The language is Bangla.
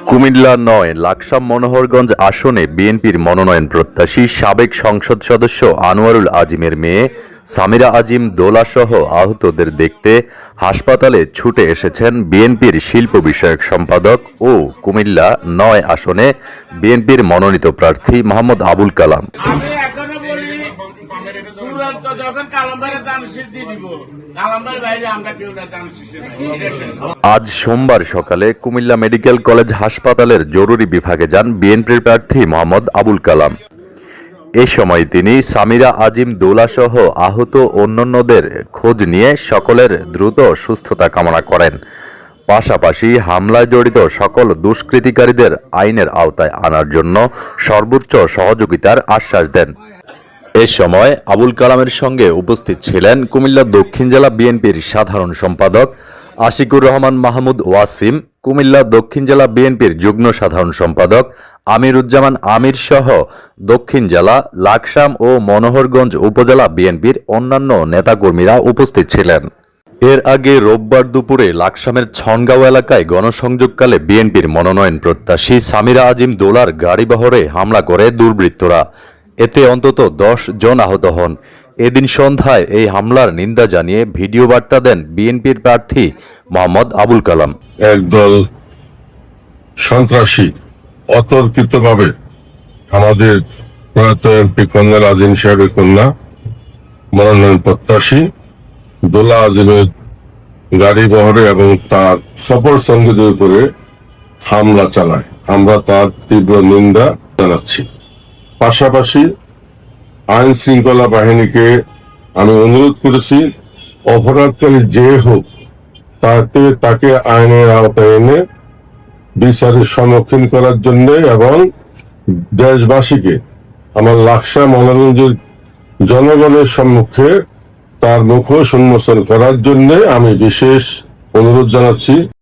কুমিল্লা ৯ লাকসাম মনোহরগঞ্জ আসনে বিএনপির মনোনয়ন প্রত্যাশী সাবেক সংসদ সদস্য আনোয়ারুল আজিমের মেয়ে সামিরা আজিম দোলাসহ আহতদের দেখতে হাসপাতালে ছুটে এসেছেন বিএনপির শিল্প বিষয়ক সম্পাদক ও কুমিল্লা ৯ আসনে বিএনপির মনোনীত প্রার্থী মোহাম্মদ আবুল কালাম। আজ সোমবার সকালে কুমিল্লা মেডিকেল কলেজ হাসপাতালের জরুরি বিভাগে যান বিএনপির প্রার্থী মোহাম্মদ আবুল কালাম। এ সময় তিনি সামিরা আজিম দোলাসহ আহত অন্যান্যদের খোঁজ নিয়ে সকলের দ্রুত সুস্থতা কামনা করেন। পাশাপাশি হামলায় জড়িত সকল দুষ্কৃতিকারীদের আইনের আওতায় আনার জন্য সর্বোচ্চ সহযোগিতার আশ্বাস দেন। এ সময় আবুল কালামের সঙ্গে উপস্থিত ছিলেন কুমিল্লা দক্ষিণ জেলা বিএনপির সাধারণ সম্পাদক আশিকুর রহমান মাহমুদ ওয়াসিম, কুমিল্লা দক্ষিণ জেলা বিএনপির যুগ্ম সাধারণ সম্পাদক আমিরুজ্জামান আমির সহ দক্ষিণ জেলা, লাকসাম ও মনোহরগঞ্জ উপজেলা বিএনপির অন্যান্য নেতাকর্মীরা উপস্থিত ছিলেন। এর আগে রোববার দুপুরে লাকসামের ছনগাঁও এলাকায় গণসংযোগকালে বিএনপির মনোনয়ন প্রত্যাশী সামিরা আজিম দোলার গাড়িবহরে হামলা করে দুর্বৃত্তরা। এতে অন্তত 10 জন আহত হন। এদিন সন্ধ্যায় এই হামলার নিন্দা জানিয়ে ভিডিও বার্তা দেন বিএনপির প্রার্থী মোহাম্মদ আবুল কালাম। একদল সন্ত্রাসী অতর্কিতভাবে আমাদের প্রয়াত এমপি কর্নেল আজিম সাহেবের কন্যা মনোনয়ন প্রত্যাশী দোলা আজিমের গাড়ি বহরে এবং তার সফর সঙ্গীদের উপরে হামলা চালায়। আমরা তার তীব্র নিন্দা জানাচ্ছি। পাশাপাশি আইন শৃঙ্খলা বাহিনীকে আমি অনুরোধ করেছি, অপরাধকারী যে হোক তাকে আইনের আওতায় এনে বিচারের সম্মুখীন করার জন্য এবং দেশবাসীকে আমার লাকসাম মনোরঞ্জনের জনগণের সম্মুখে তার মুখোশ উন্মোচন করার জন্য আমি বিশেষ অনুরোধ জানাচ্ছি।